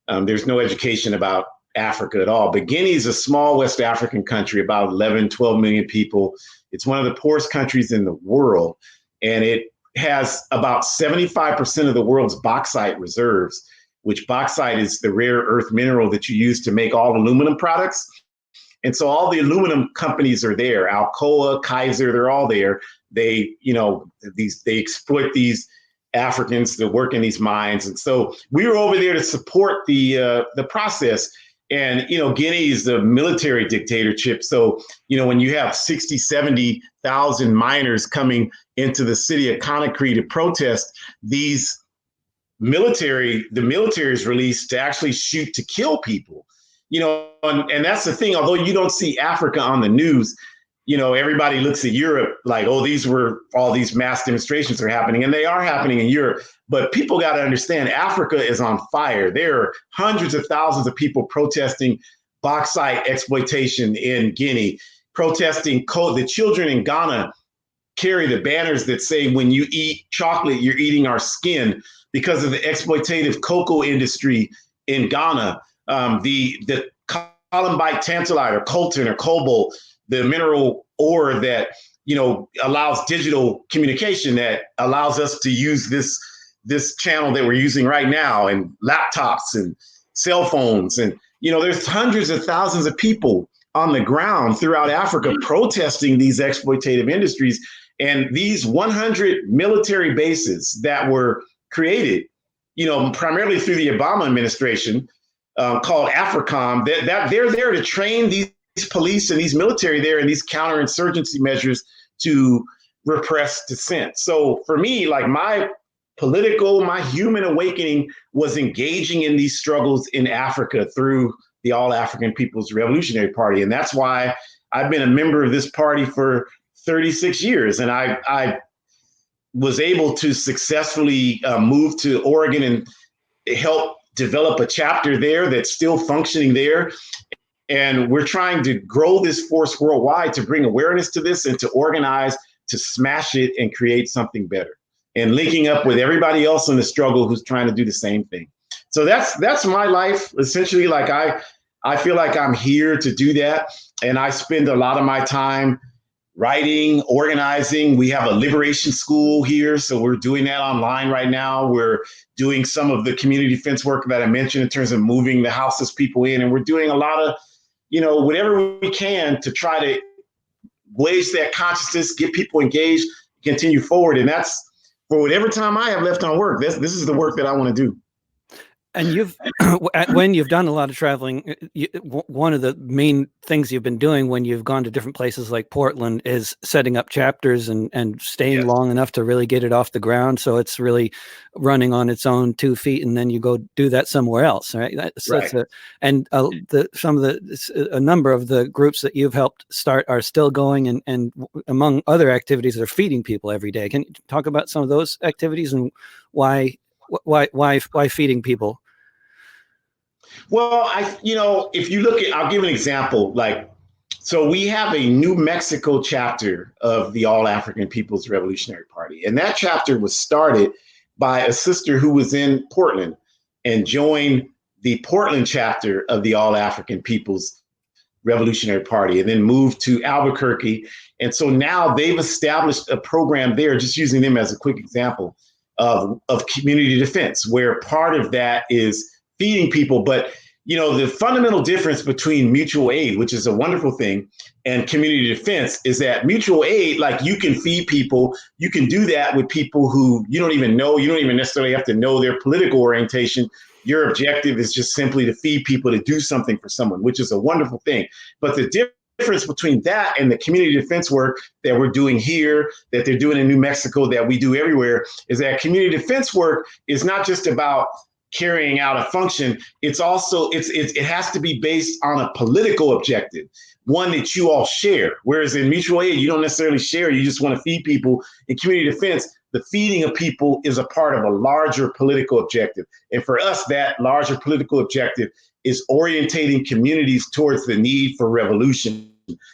There's no education about Africa at all. But Guinea is a small West African country, about 11, 12 million people. It's one of the poorest countries in the world. And it has about 75% of the world's bauxite reserves, which bauxite is the rare earth mineral that you use to make all aluminum products. And so all the aluminum companies are there. Alcoa, Kaiser, they're all there. They exploit these Africans that work in these mines. And so we were over there to support the process. And, Guinea is a military dictatorship. So, when you have 60, 70,000 miners coming into the city of Conakry to protest, the military is released to actually shoot to kill people. And that's the thing. Although you don't see Africa on the news, everybody looks at Europe like, oh, all these mass demonstrations are happening, and they are happening in Europe. But people got to understand, Africa is on fire. There are hundreds of thousands of people protesting bauxite exploitation in Guinea, protesting the children in Ghana carry the banners that say, when you eat chocolate, you're eating our skin, because of the exploitative cocoa industry in Ghana. The columbite tantalite or coltan or cobalt, the mineral ore that allows digital communication, that allows us to use this channel that we're using right now, and laptops and cell phones. And there's hundreds of thousands of people on the ground throughout Africa protesting these exploitative industries. And these 100 military bases that were created, primarily through the Obama administration, called AFRICOM, that they're there to train these police and these military there in these counterinsurgency measures to repress dissent. So for me, like, my human awakening was engaging in these struggles in Africa through the All African People's Revolutionary Party. And that's why I've been a member of this party for 36 years. And I was able to successfully move to Oregon and help develop a chapter there that's still functioning there. And we're trying to grow this force worldwide to bring awareness to this and to organize, to smash it and create something better, and linking up with everybody else in the struggle who's trying to do the same thing. So that's my life. Essentially, like, I feel like I'm here to do that. And I spend a lot of my time writing, organizing. We have a liberation school here, so we're doing that online right now. We're doing some of the community defense work that I mentioned in terms of moving the houseless people in. And we're doing a lot of, whatever we can to try to raise that consciousness, get people engaged, continue forward. And that's, for whatever time I have left on work, this is the work that I want to do. And you've, when you've done a lot of traveling, one of the main things you've been doing when you've gone to different places like Portland is setting up chapters and staying Yes. long enough to really get it off the ground. So it's really running on its own 2 feet, and then you go do that somewhere else. Right. Right. A number of the groups that you've helped start are still going, and among other activities, they're feeding people every day. Can you talk about some of those activities and why feeding people? Well, if you look at, I'll give an example. So we have a New Mexico chapter of the All African People's Revolutionary Party. And that chapter was started by a sister who was in Portland and joined the Portland chapter of the All African People's Revolutionary Party and then moved to Albuquerque. And so now they've established a program there, just using them as a quick example of community defense, where part of that is feeding people. But, the fundamental difference between mutual aid, which is a wonderful thing, and community defense is that mutual aid, like, you can feed people, you can do that with people who you don't even know. You don't even necessarily have to know their political orientation. Your objective is just simply to feed people, to do something for someone, which is a wonderful thing. But the difference between that and the community defense work that we're doing here, that they're doing in New Mexico, that we do everywhere, is that community defense work is not just about carrying out a function. It's also, it has to be based on a political objective, one that you all share. Whereas in mutual aid, you don't necessarily share, you just want to feed people. In community defense, the feeding of people is a part of a larger political objective. And for us, that larger political objective is orientating communities towards the need for revolution.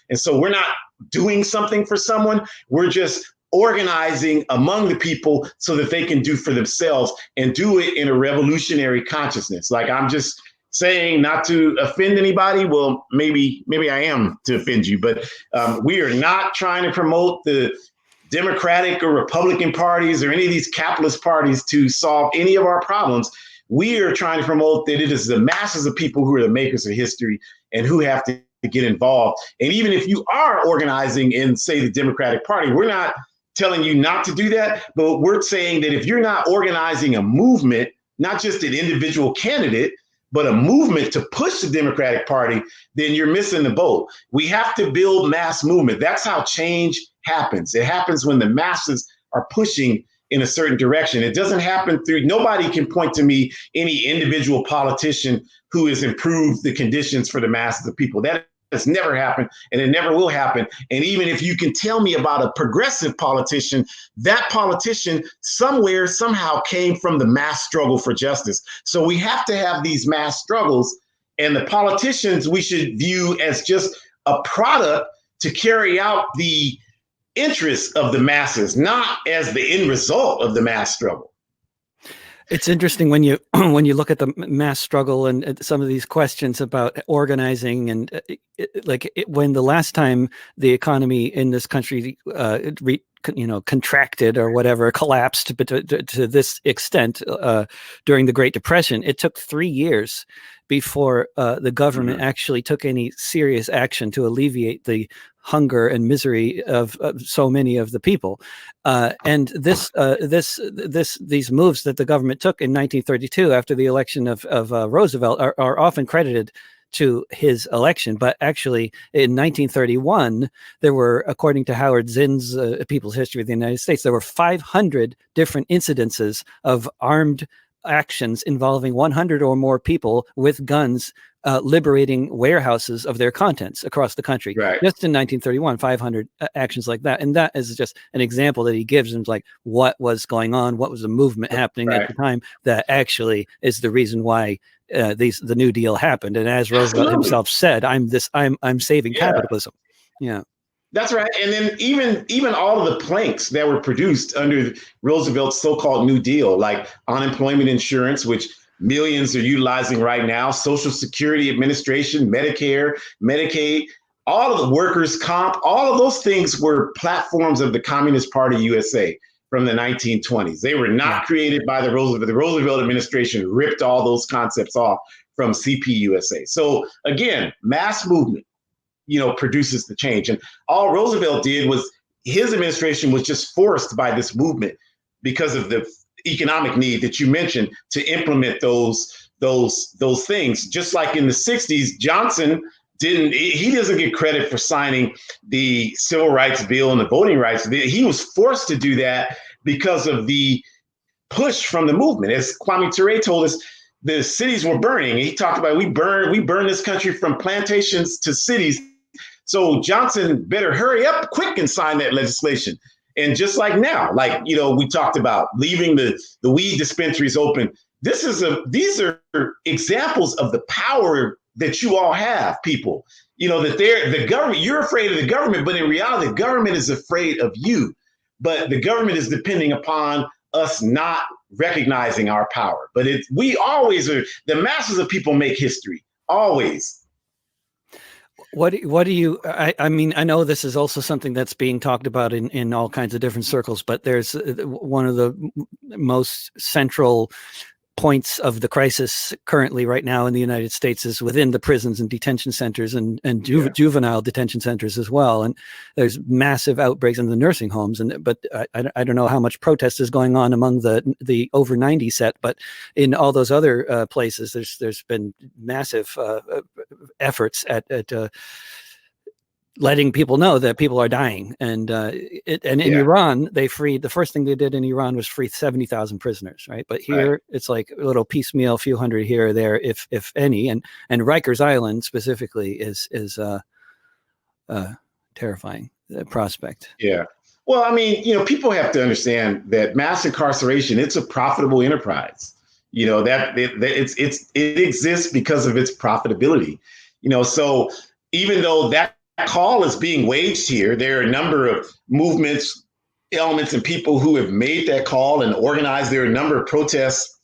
And so we're not doing something for someone, we're just organizing among the people so that they can do for themselves and do it in a revolutionary consciousness. Like, I'm just saying, not to offend anybody. Well, maybe I am to offend you, but we are not trying to promote the Democratic or Republican parties or any of these capitalist parties to solve any of our problems. We are trying to promote that it is the masses of people who are the makers of history and who have to get involved. And even if you are organizing in, say, the Democratic Party, we're not telling you not to do that, but we're saying that if you're not organizing a movement, not just an individual candidate, but a movement to push the Democratic Party, then you're missing the boat. We have to build mass movement. That's how change happens. It happens when the masses are pushing in a certain direction. It doesn't happen through, nobody can point to me any individual politician who has improved the conditions for the masses of people. That has never happened, and it never will happen. And even if you can tell me about a progressive politician, that politician somewhere, somehow came from the mass struggle for justice. So we have to have these mass struggles, and the politicians we should view as just a product to carry out the interests of the masses, not as the end result of the mass struggle. It's interesting when you look at the mass struggle and some of these questions about organizing and when the last time the economy in this country contracted or whatever, collapsed, but to this extent during the Great Depression, it took 3 years before the government actually took any serious action to alleviate the hunger and misery of so many of the people. And these moves that the government took in 1932 after the election of Roosevelt are often credited to his election. But actually, in 1931, there were, according to Howard Zinn's People's History of the United States, there were 500 different incidences of armed actions involving 100 or more people with guns liberating warehouses of their contents across the country. Right. Just in 1931, 500 actions like that. And that is just an example that he gives him, like, what was going on, what was the movement happening at the time that actually is the reason why the New Deal happened. And as Roosevelt himself said, I'm saving capitalism. Yeah. That's right. And then even all of the planks that were produced under Roosevelt's so-called New Deal, like unemployment insurance, which millions are utilizing right now, Social Security Administration, Medicare, Medicaid, all of the workers' comp, all of those things were platforms of the Communist Party USA from the 1920s. They were not created by the Roosevelt. The Roosevelt administration ripped all those concepts off from CPUSA. So again, mass movement, produces the change. And all Roosevelt did was, his administration was just forced by this movement because of the economic need that you mentioned to implement those those things. Just like in the 60s, Johnson he doesn't get credit for signing the Civil Rights Bill and the Voting Rights Bill. He was forced to do that because of the push from the movement. As Kwame Ture told us, the cities were burning. He talked about we burn this country from plantations to cities. So Johnson better hurry up quick and sign that legislation. And just like now, like, we talked about leaving the weed dispensaries open. These are examples of the power that you all have, people. That the government, you're afraid of the government, but in reality, the government is afraid of you. But the government is depending upon us not recognizing our power. But we always are. The masses of people make history, always. What do you, I mean, I know this is also something that's being talked about in all kinds of different circles, but there's one of the most central points of the crisis currently right now in the United States is within the prisons and detention centers and juvenile detention centers as well. And there's massive outbreaks in the nursing homes. But I don't know how much protest is going on among the over 90 set, but in all those other places, there's been massive efforts at letting people know that people are dying. And in Iran, the first thing they did in Iran was free 70,000 prisoners, right? But here it's like a little piecemeal, a few hundred here or there, if any. And Rikers Island specifically is terrifying prospect. Yeah. Well, I mean, people have to understand that mass incarceration, it's a profitable enterprise. That it exists because of its profitability. So even though that call is being waged here, there are a number of movements, elements, and people who have made that call and organized. There are a number of protests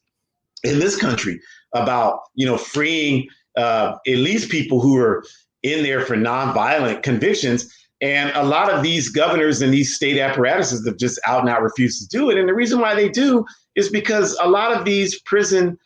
in this country about, freeing at least people who are in there for nonviolent convictions. And a lot of these governors and these state apparatuses have just out and out refused to do it. And the reason why they do is because a lot of these prison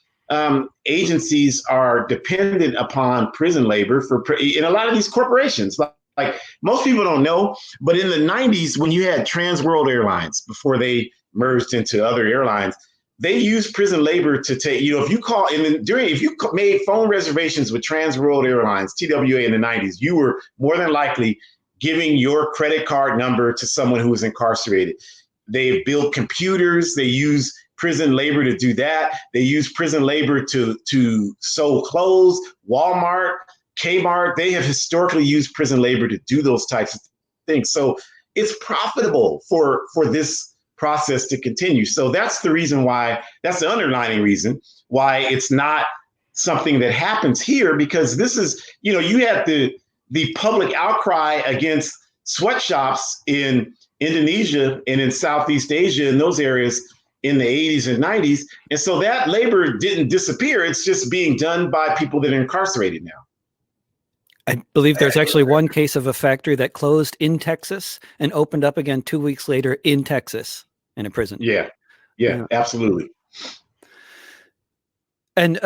agencies are dependent upon prison labor in a lot of these corporations. Like most people don't know, but in the 90s, when you had Trans World Airlines, before they merged into other airlines, they used prison labor to take, if you call if you made phone reservations with Trans World Airlines, TWA in the 90s, you were more than likely giving your credit card number to someone who was incarcerated. They built computers. They use prison labor to do that. They use prison labor to sew clothes. Walmart, Kmart, they have historically used prison labor to do those types of things. So it's profitable for this process to continue. So that's the reason why, that's the underlying reason why it's not something that happens here, because this is, you had the public outcry against sweatshops in Indonesia and in Southeast Asia and those areas in the 80s and 90s. And so that labor didn't disappear. It's just being done by people that are incarcerated now. I believe there's actually one case of a factory that closed in Texas and opened up again 2 weeks later in Texas in a prison. Yeah, absolutely. And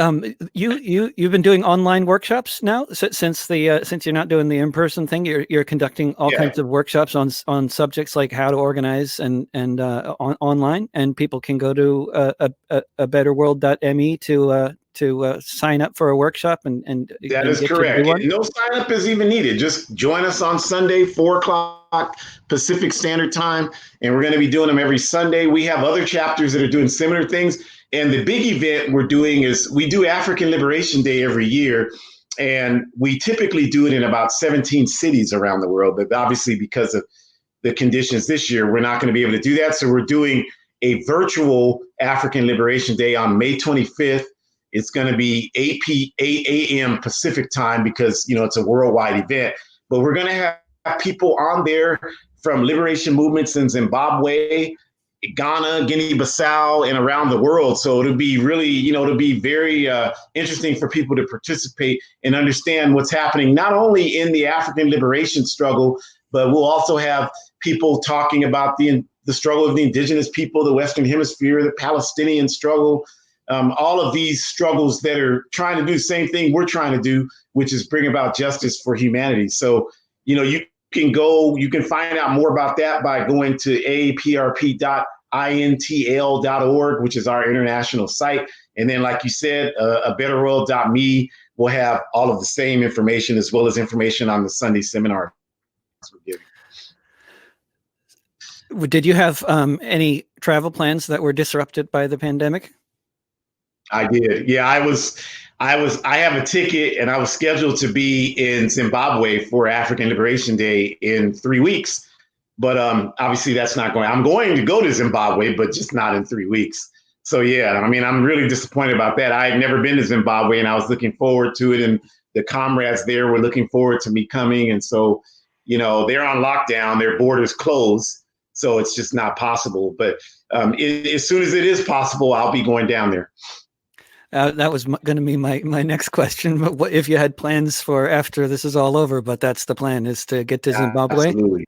you've been doing online workshops now since you're not doing the in-person thing. You're conducting all kinds of workshops on subjects like how to organize and online, and people can go to a betterworld.me to sign up for a workshop and that is correct. No sign up is even needed. Just join us on Sunday, 4:00 Pacific Standard Time, and we're going to be doing them every Sunday. We have other chapters that are doing similar things. And the big event we're doing is we do African Liberation Day every year, and we typically do it in about 17 cities around the world. But obviously, because of the conditions this year, we're not going to be able to do that. So we're doing a virtual African Liberation Day on May 25th. It's going to be 8 a.m. Pacific time because, it's a worldwide event. But we're going to have people on there from liberation movements in Zimbabwe, Ghana, Guinea-Bissau, and around the world. So it'll be really, it'll be very interesting for people to participate and understand what's happening, not only in the African liberation struggle, but we'll also have people talking about the struggle of the indigenous people, the Western Hemisphere, the Palestinian struggle, all of these struggles that are trying to do the same thing we're trying to do, which is bring about justice for humanity. So, you can find out more about that by going to aaprp.intl.org, which is our international site. And then, like you said, a betterworld.me will have all of the same information as well as information on the Sunday seminar we're giving. Did you have any travel plans that were disrupted by the pandemic? I did. Yeah, I have a ticket and I was scheduled to be in Zimbabwe for African Liberation Day in 3 weeks. But obviously that's not going. I'm going to go to Zimbabwe, but just not in 3 weeks. So yeah, I mean, I'm really disappointed about that. I had never been to Zimbabwe and I was looking forward to it. And the comrades there were looking forward to me coming. And so, they're on lockdown, their borders closed. So it's just not possible. But as soon as it is possible, I'll be going down there. That was going to be my next question. But what if you had plans for after this is all over? But that's the plan, is to get to Zimbabwe. Absolutely.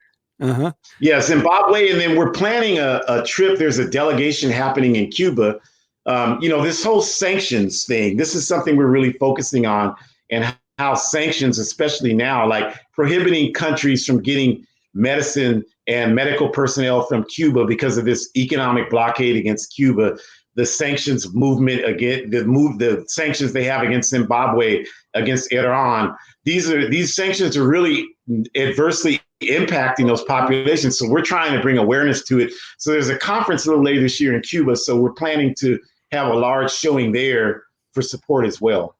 Yeah, Zimbabwe, and then we're planning a trip. There's a delegation happening in Cuba. This whole sanctions thing. This is something we're really focusing on, and how sanctions, especially now, like prohibiting countries from getting medicine and medical personnel from Cuba because of this economic blockade against Cuba. The sanctions movement again, the sanctions they have against Zimbabwe, against Iran. These sanctions are really adversely impacting those populations. So we're trying to bring awareness to it. So there's a conference a little later this year in Cuba. So we're planning to have a large showing there for support as well.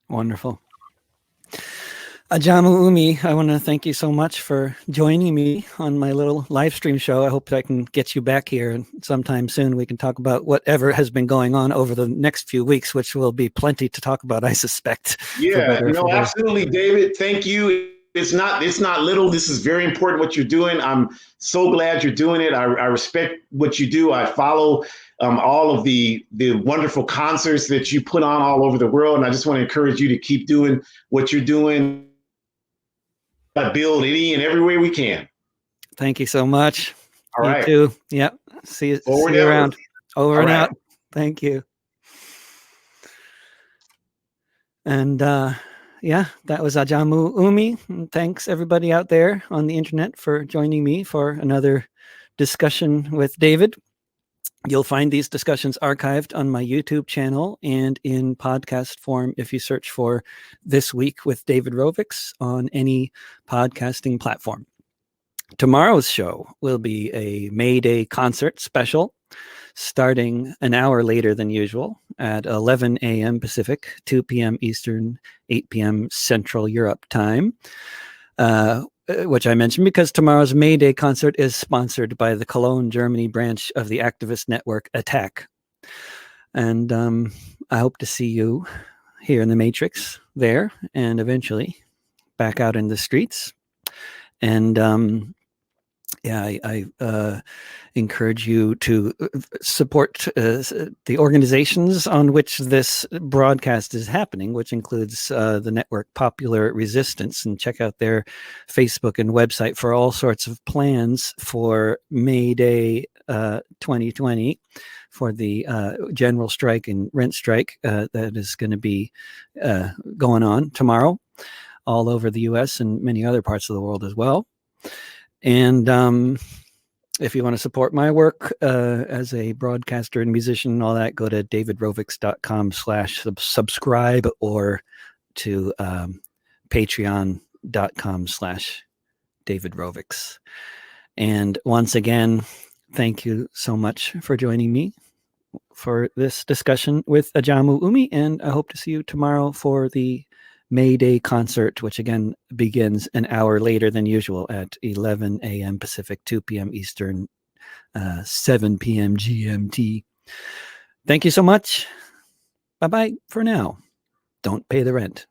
Wonderful. Ahjamu Umi, I want to thank you so much for joining me on my little live stream show. I hope I can get you back here sometime soon. We can talk about whatever has been going on over the next few weeks, which will be plenty to talk about, I suspect. Yeah, absolutely, David. Thank you. It's not little. This is very important what you're doing. I'm so glad you're doing it. I respect what you do. I follow all of the wonderful concerts that you put on all over the world. And I just want to encourage you to keep doing what you're doing. Build any and every way we can. Thank you so much. All right. You too. Yep. See you around. Over and out. Thank you. And that was Ahjamu Umi. And thanks everybody out there on the internet for joining me for another discussion with David. You'll find these discussions archived on my YouTube channel and in podcast form if you search for This Week with David Rovics on any podcasting platform. Tomorrow's show will be a May Day concert special starting an hour later than usual at 11 a.m. Pacific, 2 p.m. Eastern, 8 p.m. Central Europe time. Which I mentioned because tomorrow's May Day concert is sponsored by the Cologne, Germany branch of the activist network Attack. And I hope to see you here in the Matrix there and eventually back out in the streets. And I encourage you to support the organizations on which this broadcast is happening, which includes the network Popular Resistance, and check out their Facebook and website for all sorts of plans for May Day 2020 for the general strike and rent strike that is going to be going on tomorrow all over the U.S. and many other parts of the world as well. And if you want to support my work as a broadcaster and musician and all that, go to davidrovics.com/subscribe or to patreon.com/davidrovics. And once again, thank you so much for joining me for this discussion with Ahjamu Umi, and I hope to see you tomorrow for the May Day concert, which again begins an hour later than usual at 11 a.m. Pacific, 2 p.m. Eastern, 7 p.m. GMT. Thank you so much. Bye-bye for now. Don't pay the rent.